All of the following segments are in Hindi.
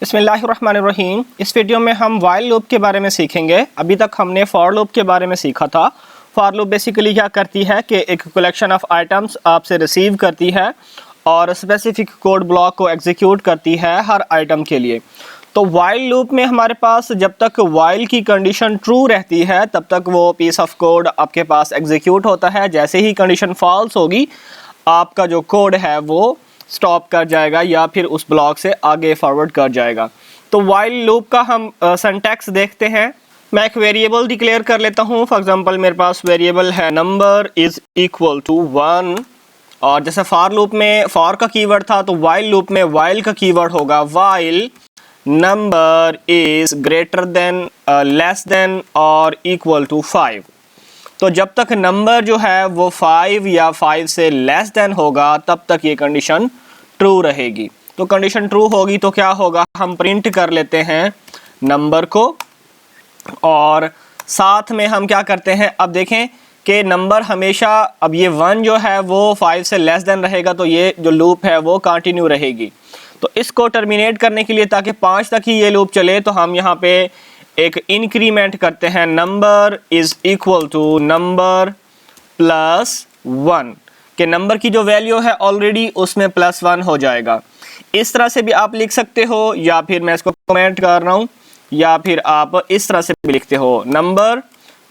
बिस्मिल्लाहिर्रहमानिर्रहीम। इस वीडियो में हम वाइल लूप के बारे में सीखेंगे। अभी तक हमने फॉर लूप के बारे में सीखा था। फॉर लूप बेसिकली क्या करती है कि एक कलेक्शन ऑफ आइटम्स आपसे रिसीव करती है और स्पेसिफिक कोड ब्लॉक को एग्जीक्यूट करती है हर आइटम के लिए। तो वाइल लूप में हमारे पास जब तक वाइल की कंडीशन ट्रू रहती है तब तक वो पीस ऑफ कोड आपके पास एग्जीक्यूट होता है। जैसे ही कंडीशन फॉल्स होगी आपका जो कोड है वो स्टॉप कर जाएगा या फिर उस ब्लॉक से आगे फॉरवर्ड कर जाएगा। तो वाइल लूप का हम सिंटैक्स देखते हैं। मैं एक वेरिएबल डिक्लेयर कर लेता हूँ। फॉर एग्जांपल मेरे पास वेरिएबल है नंबर इज इक्वल टू 1 और जैसे फॉर लूप में फॉर का कीवर्ड था तो वाइल लूप में वाइल का कीवर्ड होगा while number is greater than less than और इक्वल टू 5। तो जब तक नंबर जो है वो 5 या 5 से लेस देन होगा तब तक ये कंडीशन ट्रू रहेगी। तो कंडीशन ट्रू होगी तो क्या होगा, हम प्रिंट कर लेते हैं नंबर को और साथ में हम क्या करते हैं, अब देखें कि नंबर हमेशा, अब ये 1 जो है वो 5 से लेस देन रहेगा तो ये जो लूप है वो कंटिन्यू रहेगी। तो इसको टर्मिनेट करने के लिए ताकि 5 तक ही ये लूप चले तो हम यहाँ पे एक इंक्रीमेंट करते हैं, number is equal to number plus 1 के नंबर की जो वैल्यू है ऑलरेडी उसमें +1 हो जाएगा। इस तरह से भी आप लिख सकते हो या फिर मैं इसको कमेंट कर रहा हूँ या फिर आप इस तरह से भी लिखते हो नंबर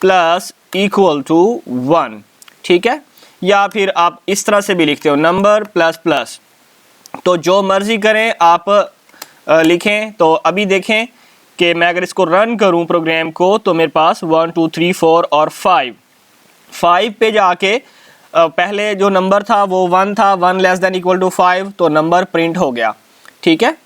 प्लस इक्वल टू 1, ठीक है। या फिर आप इस तरह से भी लिखते हो नंबर प्लस प्लस। तो जो मर्जी करें आप लिखें। तो अभी देखें कि मैं अगर इसको रन करूं प्रोग्राम को तो मेरे पास 1 2 3 4 और 5 पे जाके पहले जो नंबर था वो 1 था, 1 लेस देन इक्वल टू 5 तो नंबर प्रिंट हो गया, ठीक है।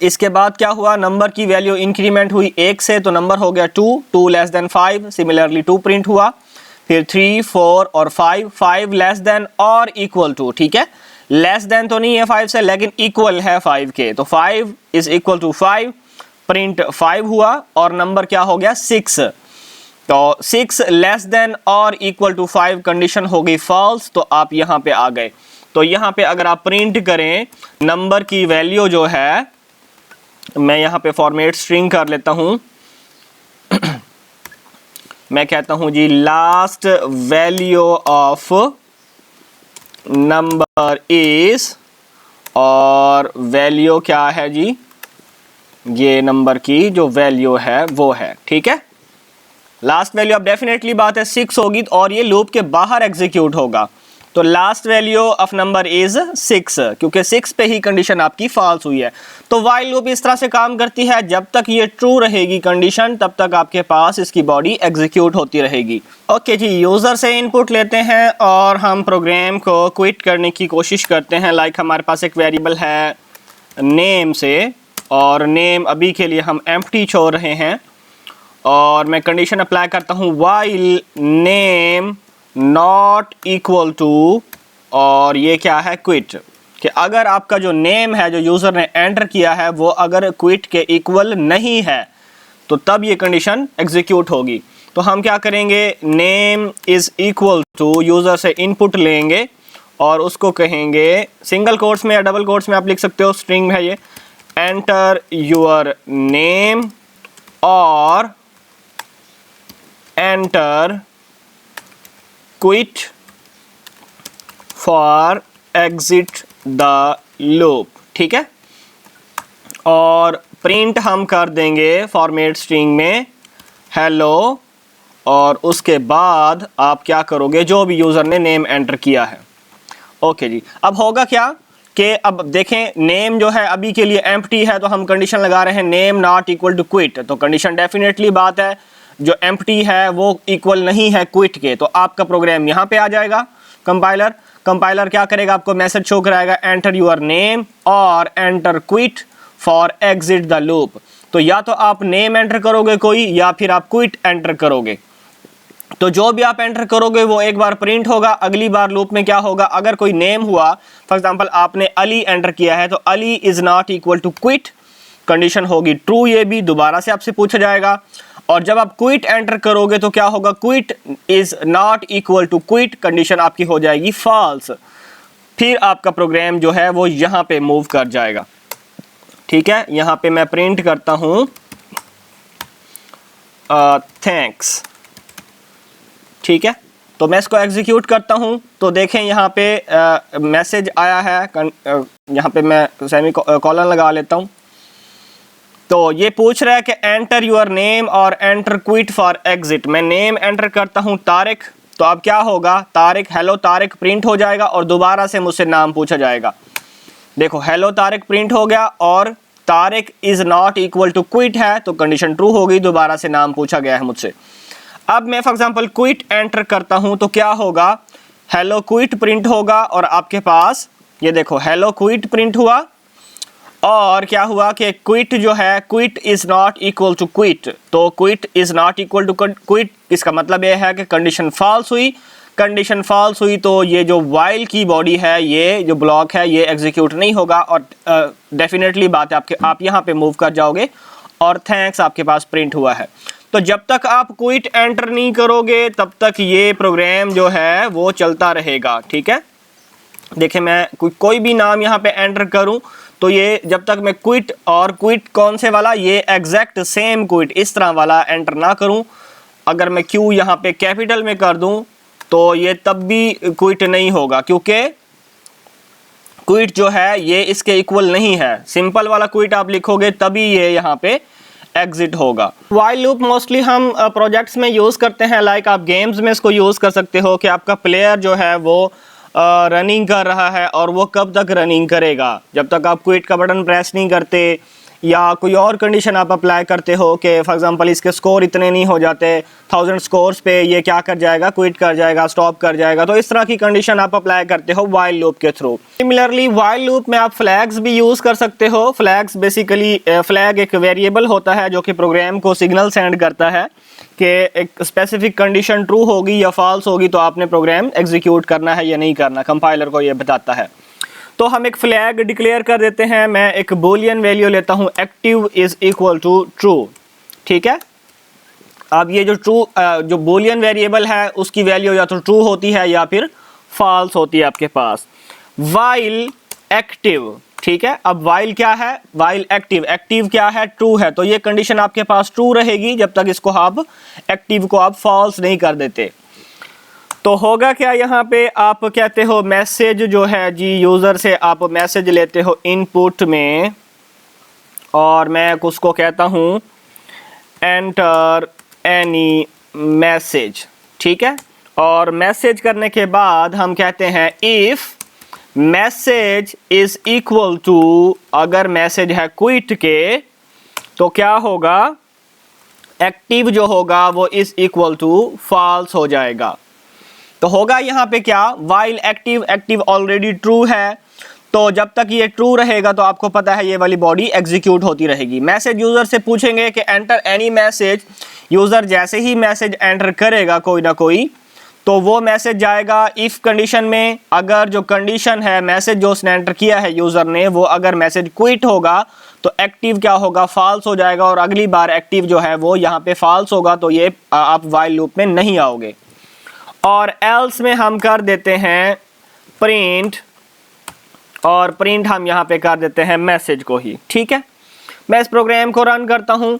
इसके बाद क्या हुआ, नंबर की वैल्यू इंक्रीमेंट हुई 1 से तो नंबर हो गया 2 लेस देन 5, सिमिलरली 2 प्रिंट हुआ। फिर 3 4 और 5 लेस देन और इक्वल टू, ठीक है। लेस देन तो नहीं है 5 से लेकिन इक्वल है 5 के, तो 5 इज इक्वल टू 5, प्रिंट 5 हुआ और नंबर क्या हो गया 6। तो 6 लेस देन और इक्वल टू 5 कंडीशन हो गई फॉल्स, तो आप यहाँ पे आ गए। तो यहाँ पे अगर आप प्रिंट करें नंबर की वैल्यू जो है, मैं यहाँ पे फॉर्मेट स्ट्रिंग कर लेता हूँ मैं कहता हूँ जी last value of number is, और वैल्यू क्या है जी, ये नंबर की जो वैल्यू है वो है, ठीक है। लास्ट वैल्यू अब डेफिनेटली बात है 6 होगी और ये लूप के बाहर एग्जीक्यूट होगा। तो last value of number is 6 क्योंकि 6 पे ही कंडीशन आपकी फॉल्स हुई है। तो वाइल लूप इस तरह से काम करती है, जब तक ये ट्रू रहेगी कंडीशन तब तक आपके पास इसकी बॉडी एग्जीक्यूट होती रहेगी। ओके जी, यूजर से इनपुट लेते हैं और हम प्रोग्राम को क्विट करने की कोशिश करते हैं। लाइक हमारे पास एक वेरिएबल है नेम से और नेम अभी के लिए हम एम्प्टी छोड़ रहे हैं और मैं कंडीशन अप्लाई करता हूँ while name not equal to, और ये क्या है क्विट, कि अगर आपका जो नेम है जो यूज़र ने एंटर किया है वो अगर क्विट के इक्वल नहीं है तो तब ये कंडीशन एग्जीक्यूट होगी। तो हम क्या करेंगे, name is equal to, user से इनपुट लेंगे और उसको कहेंगे सिंगल कोट्स में या डबल कोट्स में आप लिख सकते हो, स्ट्रिंग है ये, एंटर योर नेम और enter quit for exit the loop, ठीक है। और प्रिंट हम कर देंगे फॉर्मेट स्ट्रिंग में हेलो, और उसके बाद आप क्या करोगे, जो भी यूज़र ने नेम एंटर किया है। ओके जी, अब होगा क्या कि अब देखें नेम जो है अभी के लिए एम्प्टी है तो हम कंडीशन लगा रहे हैं name not equal to quit. तो कंडीशन डेफिनेटली बात है जो एम्प्टी है वो इक्वल नहीं है क्विट के, तो आपका प्रोग्राम यहाँ पे आ जाएगा। कंपाइलर क्या करेगा, आपको मैसेज शो कराएगा एंटर यूर नेम और enter quit for exit the loop. तो या तो आप नेम एंटर करोगे कोई या फिर आप क्विट एंटर करोगे। तो जो भी आप एंटर करोगे वो एक बार प्रिंट होगा, अगली बार लूप में क्या होगा, अगर कोई नेम हुआ, फॉर एग्जांपल आपने अली एंटर किया है तो Ali is not equal to quit, condition होगी ट्रू, ये भी दोबारा से आपसे पूछा जाएगा। और जब आप क्विट एंटर करोगे तो क्या होगा, quit is not equal to quit, condition आपकी हो जाएगी फॉल्स। फिर आपका प्रोग्राम जो है वो यहाँ पे मूव कर जाएगा। ठीक है, यहाँ पे मैं प्रिंट करता हूँ थैंक्स। ठीक है, तो मैं इसको एग्जीक्यूट करता हूँ तो देखें यहाँ पे मैसेज आया है। यहाँ पे मैं सेमी कॉलन लगा लेता हूँ। तो ये पूछ रहा है कि एंटर योर नेम और एंटर क्विट फॉर एग्जिट। मैं नेम एंटर करता हूँ तारिक, तो अब क्या होगा, तारिक हेलो तारिक प्रिंट हो जाएगा और दोबारा से मुझसे नाम पूछा जाएगा। देखो हेलो तारिक प्रिंट हो गया और Tariq is not equal to quit है, तो कंडीशन ट्रू हो गई, दोबारा से नाम पूछा गया है मुझसे। अब मैं फॉर एग्जांपल क्विट एंटर करता हूं तो क्या होगा, हेलो क्विट प्रिंट होगा और आपके पास ये देखो हेलो क्विट प्रिंट हुआ और क्या हुआ कि क्विट जो है, quit is not equal to quit, तो quit is not equal to quit, इसका मतलब यह है कि कंडीशन फॉल्स हुई। कंडीशन फॉल्स हुई तो ये जो वाइल की बॉडी है, ये जो ब्लॉक है, ये एग्जीक्यूट नहीं होगा और डेफिनेटली बात है आप यहाँ पे मूव कर जाओगे और थैंक्स आपके पास प्रिंट हुआ है। तो जब तक आप क्विट एंटर नहीं करोगे तब तक ये प्रोग्राम जो है वो चलता रहेगा। ठीक है, देखिए मैं कोई भी नाम यहाँ पे एंटर करूँ तो ये जब तक मैं क्विट, और क्विट कौन से वाला, ये एग्जैक्ट सेम क्विट इस तरह वाला एंटर ना करूँ, अगर मैं क्यू यहाँ पे कैपिटल में कर दूँ तो ये तब भी क्विट नहीं होगा, क्योंकि क्विट जो है ये इसके इक्वल नहीं है। सिंपल वाला क्विट आप लिखोगे तभी ये यहाँ पे एग्जिट होगा। वाइल लूप मोस्टली हम प्रोजेक्ट्स में यूज़ करते हैं, लाइक आप गेम्स में इसको यूज़ कर सकते हो कि आपका प्लेयर जो है वो रनिंग कर रहा है और वो कब तक रनिंग करेगा, जब तक आप क्विट का बटन प्रेस नहीं करते या कोई और कंडीशन आप अप्लाई करते हो कि फॉर एग्जांपल इसके स्कोर इतने नहीं हो जाते 1000 स्कोर्स पे, ये क्या कर जाएगा, क्विट कर जाएगा, स्टॉप कर जाएगा। तो इस तरह की कंडीशन आप अप्लाई करते हो वाइल लूप के थ्रू। सिमिलरली वाइल लूप में आप फ्लैग्स भी यूज़ कर सकते हो। फ्लैग्स बेसिकली, फ्लैग एक वेरिएबल होता है जो कि प्रोग्राम को सिग्नल सेंड करता है कि एक स्पेसिफिक कंडीशन ट्रू होगी या फॉल्स होगी तो आपने प्रोग्राम एग्जीक्यूट करना है या नहीं करना, कंपाइलर को ये बताता है। तो हम एक फ्लैग डिक्लेयर कर देते हैं। मैं एक बूलियन वैल्यू लेता हूँ, active is equal to true. ठीक है, अब ये जो बूलियन वेरिएबल है उसकी वैल्यू या तो ट्रू होती है या फिर फॉल्स होती है आपके पास। वाइल एक्टिव, ठीक है, अब वाइल क्या है, वाइल एक्टिव, एक्टिव क्या है, ट्रू है, तो ये कंडीशन आपके पास ट्रू रहेगी जब तक इसको आप एक्टिव को आप फॉल्स नहीं कर देते। तो होगा क्या, यहाँ पे आप कहते हो मैसेज जो है जी, यूज़र से आप मैसेज लेते हो इनपुट में और मैं उसको कहता हूँ एंटर एनी मैसेज। ठीक है, और मैसेज करने के बाद हम कहते हैं if message is equal to, अगर मैसेज है क्विट के तो क्या होगा, एक्टिव जो होगा वो इज इक्वल टू फॉल्स हो जाएगा। तो होगा यहाँ पे क्या, while active, active already true है, तो जब तक ये ट्रू रहेगा तो आपको पता है ये वाली बॉडी एग्जीक्यूट होती रहेगी। मैसेज यूज़र से पूछेंगे कि एंटर एनी मैसेज, यूज़र जैसे ही मैसेज एंटर करेगा कोई ना कोई तो वो मैसेज जाएगा इफ़ कंडीशन में। अगर जो कंडीशन है मैसेज जो उसने एंटर किया है यूज़र ने, वो अगर मैसेज क्विट होगा तो एक्टिव क्या होगा, फॉल्स हो जाएगा और अगली बार एक्टिव जो है वो यहाँ पे फॉल्स होगा, तो ये आप वाइल लूप में नहीं आओगे। और एल्स में हम कर देते हैं प्रिंट, और प्रिंट हम यहाँ पे कर देते हैं मैसेज को ही। ठीक है, मैं इस प्रोग्राम को रन करता हूँ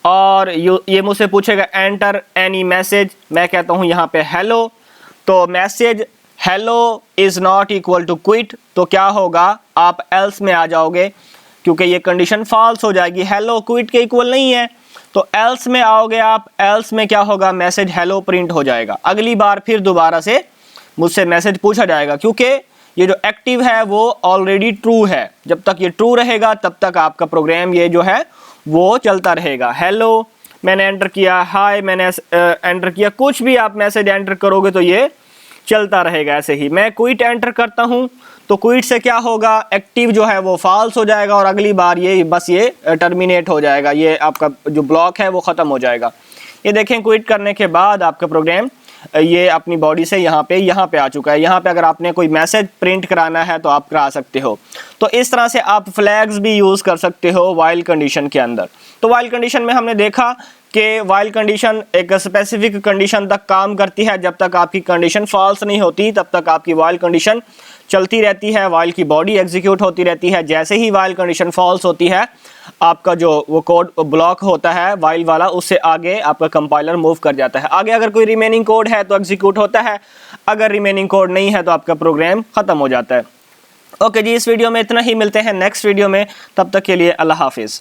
और ये मुझसे पूछेगा एंटर एनी मैसेज, मैं कहता हूँ यहाँ पे हेलो, तो message hello is not equal to quit, तो क्या होगा, आप एल्स में आ जाओगे क्योंकि ये कंडीशन फॉल्स हो जाएगी, हेलो क्विट के इक्वल नहीं है, तो एल्स में आओगे आप। एल्स में क्या होगा, मैसेज हेलो प्रिंट हो जाएगा। अगली बार फिर दोबारा से मुझसे मैसेज पूछा जाएगा क्योंकि ये जो एक्टिव है वो ऑलरेडी ट्रू है। जब तक ये ट्रू रहेगा तब तक आपका प्रोग्राम ये जो है वो चलता रहेगा। हेलो मैंने एंटर किया, हाय मैंने एंटर किया, कुछ भी आप मैसेज एंटर करोगे तो ये चलता रहेगा ऐसे ही। मैं क्विट एंटर करता हूँ तो क्विट से क्या होगा, एक्टिव जो है वो फॉल्स हो जाएगा और अगली बार ये बस ये टर्मिनेट हो जाएगा, ये आपका जो ब्लॉक है वो ख़त्म हो जाएगा। ये देखें क्विट करने के बाद आपका प्रोग्राम ये अपनी बॉडी से यहाँ पे आ चुका है। यहाँ पे अगर आपने कोई मैसेज प्रिंट कराना है तो आप करा सकते हो। तो तो इस तरह से आप फ्लैग्स भी यूज़ कर सकते हो वाइल कंडीशन के अंदर। तो वाइल कंडीशन में हमने देखा कि वाइल कंडीशन एक स्पेसिफिक कंडीशन तक काम करती है। जब तक आपकी कंडीशन फॉल्स नहीं होती तब तक आपकी वाइल कंडीशन चलती रहती है, वाइल की बॉडी एग्जीक्यूट होती रहती है। जैसे ही वाइल कंडीशन फॉल्स होती है, आपका जो वो कोड ब्लॉक होता है वाइल वाला, उससे आगे आपका कंपाइलर मूव कर जाता है। आगे अगर कोई रिमेनिंग कोड है तो एग्जीक्यूट होता है, अगर रिमेनिंग कोड नहीं है तो आपका प्रोग्राम ख़त्म हो जाता है। ओके जी, इस वीडियो में इतना ही, मिलते हैं नेक्स्ट वीडियो में, तब तक के लिए अल्लाह हाफिज़।